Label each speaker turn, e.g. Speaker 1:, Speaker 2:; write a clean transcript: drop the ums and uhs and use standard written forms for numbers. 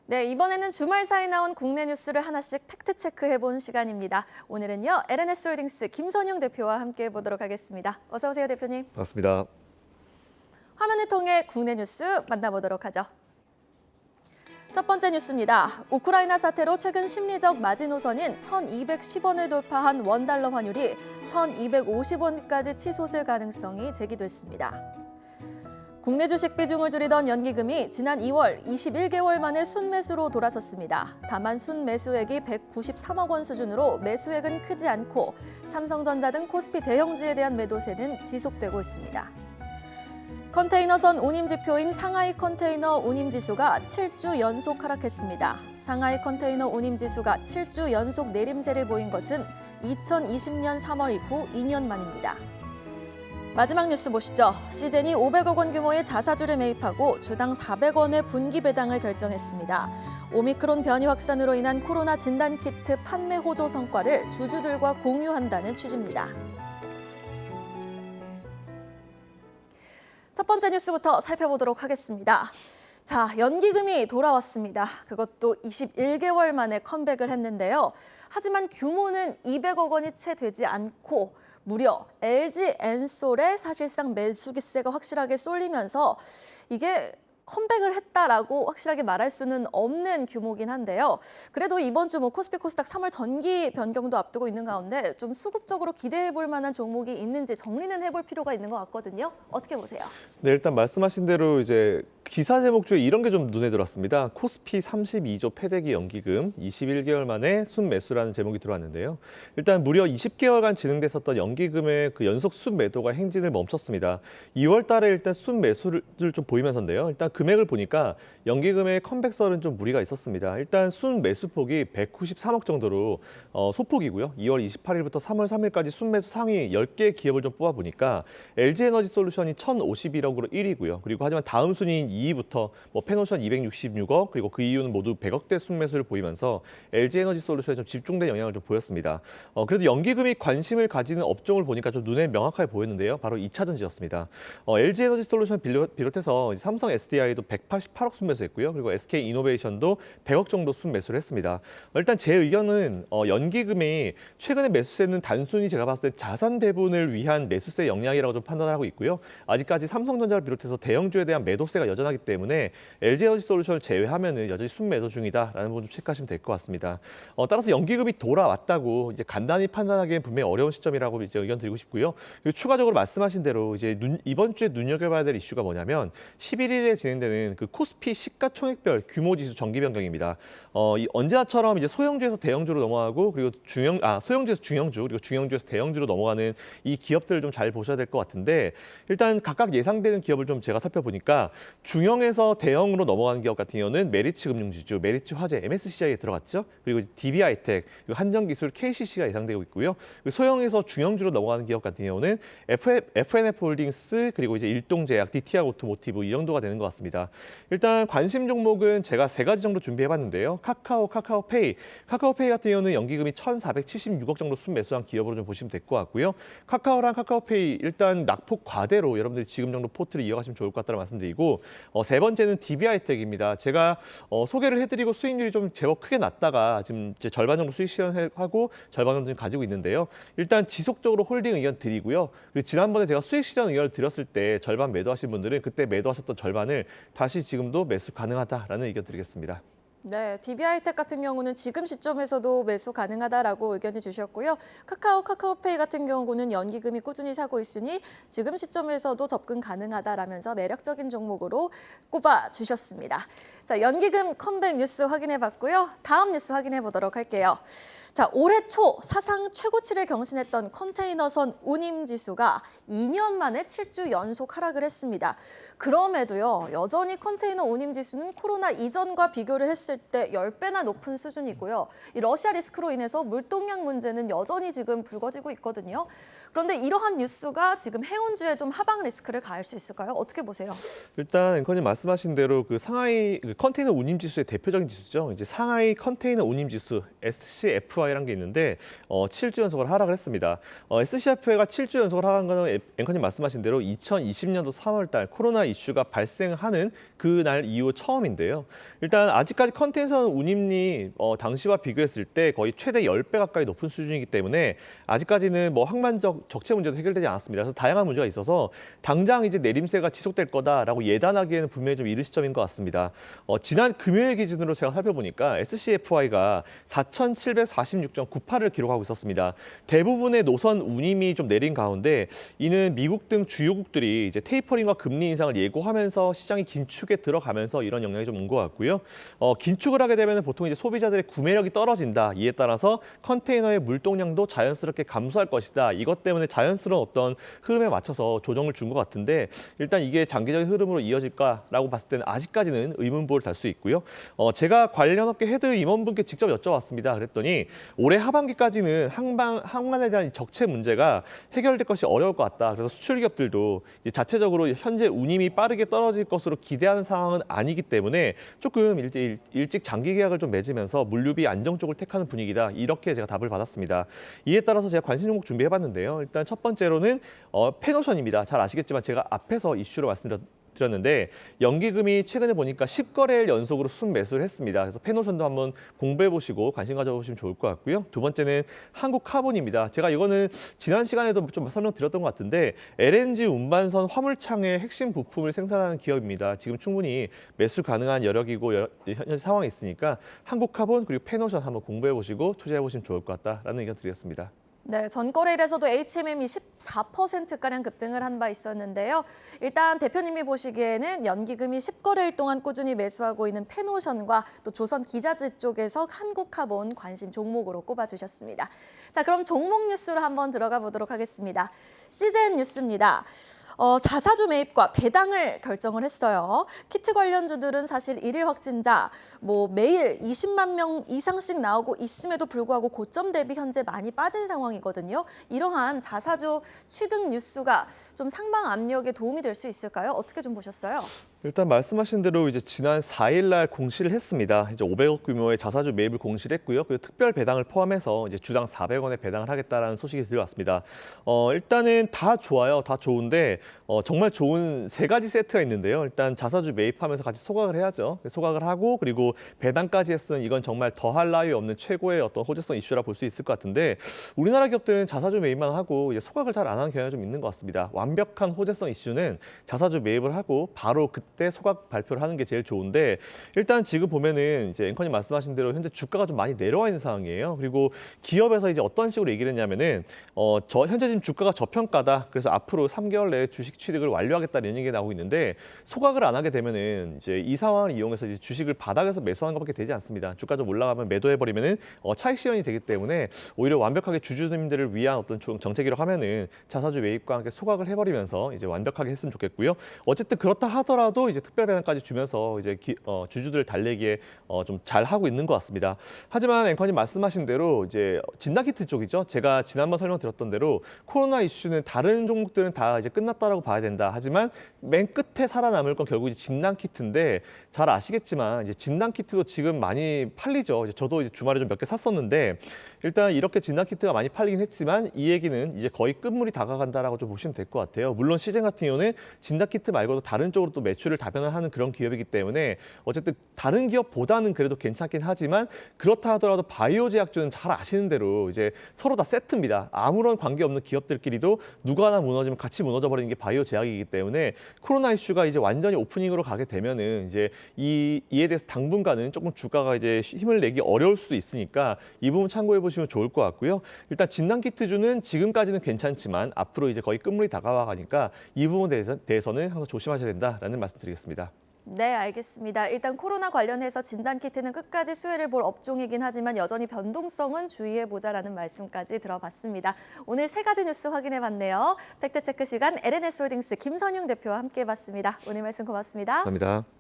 Speaker 1: 네, 이번에는 주말 사이 나온 국내 뉴스를 하나씩 팩트체크해본 시간입니다. 오늘은요, LNS홀딩스 김선영 대표와 함께 해보도록 하겠습니다. 어서 오세요, 대표님.
Speaker 2: 반갑습니다.
Speaker 1: 화면을 통해 국내 뉴스 만나보도록 하죠. 첫 번째 뉴스입니다. 우크라이나 사태로 최근 심리적 마지노선인 1,210원을 돌파한 원달러 환율이 1,250원까지 치솟을 가능성이 제기됐습니다. 국내 주식 비중을 줄이던 연기금이 지난 2월 21개월 만에 순매수로 돌아섰습니다. 다만 순매수액이 193억 원 수준으로 매수액은 크지 않고 삼성전자 등 코스피 대형주에 대한 매도세는 지속되고 있습니다. 컨테이너선 운임지표인 상하이 컨테이너 운임지수가 7주 연속 하락했습니다. 상하이 컨테이너 운임지수가 7주 연속 내림세를 보인 것은 2020년 3월 이후 2년 만입니다. 마지막 뉴스 보시죠. 시젠이 500억 원 규모의 자사주를 매입하고 주당 400원의 분기 배당을 결정했습니다. 오미크론 변이 확산으로 인한 코로나 진단키트 판매 호조 성과를 주주들과 공유한다는 취지입니다. 첫 번째 뉴스부터 살펴보도록 하겠습니다. 자, 연기금이 돌아왔습니다. 그것도 21개월 만에 컴백을 했는데요. 하지만 규모는 200억 원이 채 되지 않고 무려 LG엔솔에 사실상 매수기세가 확실하게 쏠리면서 이게 컴백을 했다라고 확실하게 말할 수는 없는 규모긴 한데요. 그래도 이번 주 코스피 코스닥 3월 전기 변경도 앞두고 있는 가운데 좀 수급적으로 기대해 볼 만한 종목이 있는지 정리는 해볼 필요가 있는 것 같거든요. 어떻게 보세요?
Speaker 2: 네, 일단 말씀하신 대로 이제 기사 제목 중에 이런 게 좀 눈에 들어왔습니다. 코스피 32조 패대기 연기금 21개월 만에 순매수라는 제목이 들어왔는데요. 일단 무려 20개월간 진행됐었던 연기금의 그 연속 순매도가 행진을 멈췄습니다. 2월 달에 일단 순매수를 좀 보이면서인데요. 일단 금액을 보니까 연기금의 컴백설은 좀 무리가 있었습니다. 일단 순매수폭이 193억 정도로 소폭이고요. 2월 28일부터 3월 3일까지 순매수 상위 10개 기업을 좀 뽑아보니까 LG에너지솔루션이 1,051억으로 1위고요. 그리고 하지만 다음 순위인 2위부터 페노션 266억, 그리고 그 이유는 모두 100억대 순매수를 보이면서 LG에너지솔루션에 좀 집중된 영향을 좀 보였습니다. 그래도 연기금이 관심을 가지는 업종을 보니까 좀 눈에 명확하게 보였는데요. 바로 2차전지였습니다. LG에너지솔루션 비롯해서 삼성 SDI도 188억 순매수했고요. 그리고 SK이노베이션도 100억 정도 순매수를 했습니다. 일단 제 의견은 연기금이 최근에 매수세는 단순히 제가 봤을 때 자산 배분을 위한 매수세 영향이라고 좀 판단하고 있고요. 아직까지 삼성전자를 비롯해서 대형주에 대한 매도세가 여전하기 때문에 LG에너지솔루션을 제외하면은 여전히 순매도 중이다라는 부분 좀 체크하시면 될 것 같습니다. 따라서 연기금이 돌아왔다고 이제 간단히 판단하기엔 분명히 어려운 시점이라고 이제 의견 드리고 싶고요. 그리고 추가적으로 말씀하신 대로 이제 이번 주에 눈여겨봐야 될 이슈가 뭐냐면 11일에 진행되는 그 코스피 시가총액별 규모지수 정기 변경입니다. 언제나처럼 이제 소형주에서 대형주로 넘어가고 그리고 소형주에서 중형주 그리고 중형주에서 대형주로 넘어가는 이 기업들을 좀 잘 보셔야 될 것 같은데 일단 각각 예상되는 기업을 좀 제가 살펴보니까 중형에서 대형으로 넘어가는 기업 같은 경우는 메리츠 금융지주, 메리츠 화재, MSCI에 들어갔죠. 그리고 DB하이텍, 그리고 한전기술, KCC가 예상되고 있고요. 그리고 소형에서 중형주로 넘어가는 기업 같은 경우는 FNF홀딩스 그리고 이제 일동제약, DTR 오토모티브 이 정도가 되는 것 같습니다. 일단 관심 종목은 제가 3가지 정도 준비해봤는데요. 카카오페이 같은 경우는 연기금이 1,476억 정도 순매수한 기업으로 좀 보시면 될 것 같고요. 카카오랑 카카오페이 일단 낙폭 과대로 여러분들이 지금 정도 포트를 이어가시면 좋을 것 같다는 말씀드리고 세 번째는 DB하이텍입니다. 제가 소개를 해드리고 수익률이 좀 제법 크게 났다가 지금 이제 절반 정도 수익 실현하고 절반 정도 가지고 있는데요. 일단 지속적으로 홀딩 의견 드리고요. 그리고 지난번에 제가 수익 실현 의견을 드렸을 때 절반 매도하신 분들은 그때 매도하셨던 절반을 다시 지금도 매수 가능하다라는 의견 드리겠습니다.
Speaker 1: 네, DB하이텍 같은 경우는 지금 시점에서도 매수 가능하다라고 의견을 주셨고요. 카카오페이 같은 경우는 연기금이 꾸준히 사고 있으니 지금 시점에서도 접근 가능하다라면서 매력적인 종목으로 꼽아주셨습니다. 자, 연기금 컴백 뉴스 확인해봤고요. 다음 뉴스 확인해보도록 할게요. 자, 올해 초 사상 최고치를 경신했던 컨테이너선 운임지수가 2년 만에 7주 연속 하락을 했습니다. 그럼에도요, 여전히 컨테이너 운임지수는 코로나 이전과 비교를 했을 때 10배나 높은 수준이고요. 이 러시아 리스크로 인해서 물동량 문제는 여전히 지금 불거지고 있거든요. 그런데 이러한 뉴스가 지금 해운주에 좀 하방 리스크를 가할 수 있을까요? 어떻게 보세요?
Speaker 2: 일단 앵커님 말씀하신 대로 그 상하이 컨테이너 운임지수의 대표적인 지수죠. 이제 상하이 컨테이너 운임지수 SCFI SCFI라는 게 있는데 7주 연속으로 하락을 했습니다. SCFI가 7주 연속으로 하락한 거는 앵커님 말씀하신 대로 2020년도 3월 달 코로나 이슈가 발생하는 그날 이후 처음인데요. 일단 아직까지 컨테이너 운임이 당시와 비교했을 때 거의 최대 10배 가까이 높은 수준이기 때문에 아직까지는 뭐 항만적 적체 문제도 해결되지 않았습니다. 그래서 다양한 문제가 있어서 당장 이제 내림세가 지속될 거다라고 예단하기에는 분명히 좀 이른 시점인 것 같습니다. 지난 금요일 기준으로 제가 살펴보니까 SCFI가 4,746.98을 기록하고 있었습니다. 대부분의 노선 운임이 좀 내린 가운데 이는 미국 등 주요국들이 이제 테이퍼링과 금리 인상을 예고하면서 시장이 긴축에 들어가면서 이런 영향이 좀 온 것 같고요. 긴축을 하게 되면 보통 이제 소비자들의 구매력이 떨어진다. 이에 따라서 컨테이너의 물동량도 자연스럽게 감소할 것이다. 이것 때문에 자연스러운 어떤 흐름에 맞춰서 조정을 준 것 같은데 일단 이게 장기적인 흐름으로 이어질까라고 봤을 때는 아직까지는 의문부호를 달 수 있고요. 제가 관련 업계 헤드 임원분께 직접 여쭤봤습니다. 그랬더니 올해 하반기까지는 항만에 대한 적체 문제가 해결될 것이 어려울 것 같다. 그래서 수출 기업들도 이제 자체적으로 현재 운임이 빠르게 떨어질 것으로 기대하는 상황은 아니기 때문에 조금 일찍 장기 계약을 좀 맺으면서 물류비 안정 쪽을 택하는 분위기다. 이렇게 제가 답을 받았습니다. 이에 따라서 제가 관심 종목 준비해봤는데요. 일단 첫 번째로는 페노션입니다. 잘 아시겠지만 제가 앞에서 이슈로 말씀드렸는데 연기금이 최근에 보니까 10거래일 연속으로 순매수를 했습니다. 그래서 페노션도 한번 공부해 보시고 관심 가져보시면 좋을 것 같고요. 두 번째는 한국카본입니다. 제가 이거는 지난 시간에도 좀 설명드렸던 것 같은데 LNG 운반선 화물창의 핵심 부품을 생산하는 기업입니다. 지금 충분히 매수 가능한 여력이고 현재 상황이 있으니까 한국카본 그리고 페노션 한번 공부해 보시고 투자해 보시면 좋을 것 같다라는 의견 드리겠습니다.
Speaker 1: 네, 전거래일에서도 HMM이 14%가량 급등을 한 바 있었는데요. 일단 대표님이 보시기에는 연기금이 10거래일 동안 꾸준히 매수하고 있는 페노션과 또 조선기자재 쪽에서 한국카본 관심 종목으로 꼽아주셨습니다. 자, 그럼 종목 뉴스로 한번 들어가 보도록 하겠습니다. CGN 뉴스입니다. 자사주 매입과 배당을 결정을 했어요. 키트 관련주들은 사실 일일 확진자 매일 20만 명 이상씩 나오고 있음에도 불구하고 고점 대비 현재 많이 빠진 상황이거든요. 이러한 자사주 취득 뉴스가 좀 상방 압력에 도움이 될 수 있을까요? 어떻게 좀 보셨어요?
Speaker 2: 일단 말씀하신 대로 이제 지난 4일 날 공시를 했습니다. 이제 500억 규모의 자사주 매입을 공시를 했고요. 그리고 특별 배당을 포함해서 이제 주당 400원의 배당을 하겠다라는 소식이 들어왔습니다. 일단은 다 좋아요. 다 좋은데 정말 좋은 세 가지 세트가 있는데요. 일단 자사주 매입하면서 같이 소각을 해야죠. 소각을 하고 그리고 배당까지 했으면 이건 정말 더할 나위 없는 최고의 어떤 호재성 이슈라 볼 수 있을 것 같은데 우리나라 기업들은 자사주 매입만 하고 이제 소각을 잘 안 하는 경향이 좀 있는 것 같습니다. 완벽한 호재성 이슈는 자사주 매입을 하고 바로 그때 소각 발표를 하는 게 제일 좋은데 일단 지금 보면은 이제 앵커님 말씀하신 대로 현재 주가가 좀 많이 내려와 있는 상황이에요. 그리고 기업에서 이제 어떤 식으로 얘기를 했냐면은 현재 지금 주가가 저평가다. 그래서 앞으로 3개월 내에 주식 취득을 완료하겠다는 얘기가 나오고 있는데 소각을 안 하게 되면은 이제 이 상황을 이용해서 이제 주식을 바닥에서 매수하는 것밖에 되지 않습니다. 주가 좀 올라가면 매도해 버리면은 차익 실현이 되기 때문에 오히려 완벽하게 주주님들을 위한 어떤 정책이라고 하면은 자사주 매입과 함께 소각을 해버리면서 이제 완벽하게 했으면 좋겠고요. 어쨌든 그렇다 하더라도 이제 특별 배당까지 주면서 이제 주주들 달래기에 좀 잘 하고 있는 것 같습니다. 하지만 앵커님 말씀하신 대로 이제 진단키트 쪽이죠. 제가 지난번 설명드렸던 대로 코로나 이슈는 다른 종목들은 다 이제 끝났다라고 봐야 된다. 하지만 맨 끝에 살아남을 건 결국 이제 진단키트인데 잘 아시겠지만 이제 진단키트도 지금 많이 팔리죠. 저도 이제 주말에 좀 몇 개 샀었는데 일단 이렇게 진단키트가 많이 팔리긴 했지만 이 얘기는 이제 거의 끝물이 다가간다라고 좀 보시면 될 것 같아요. 물론 시즌 같은 경우는 진단키트 말고도 다른 쪽으로 또 매출을 다변을 하는 그런 기업이기 때문에 어쨌든 다른 기업보다는 그래도 괜찮긴 하지만 그렇다 하더라도 바이오 제약주는 잘 아시는 대로 이제 서로 다 세트입니다. 아무런 관계없는 기업들끼리도 누가 하나 무너지면 같이 무너져 버리는 게 바이오 제약이기 때문에 코로나 이슈가 이제 완전히 오프닝으로 가게 되면은 이제 이에 대해서 당분간은 조금 주가가 이제 힘을 내기 어려울 수도 있으니까 이 부분 참고해 보시면 좋을 것 같고요. 일단 진단키트주는 지금까지는 괜찮지만 앞으로 이제 거의 끝물이 다가와 가니까 이 부분에 대해서는 항상 조심하셔야 된다라는 말씀드리겠습니다.
Speaker 1: 네, 알겠습니다. 일단 코로나 관련해서 진단키트는 끝까지 수혜를 볼 업종이긴 하지만 여전히 변동성은 주의해보자라는 말씀까지 들어봤습니다. 오늘 세 가지 뉴스 확인해봤네요. 팩트체크 시간 LNS홀딩스 김선용 대표와 함께해봤습니다. 오늘 말씀 고맙습니다.
Speaker 2: 감사합니다.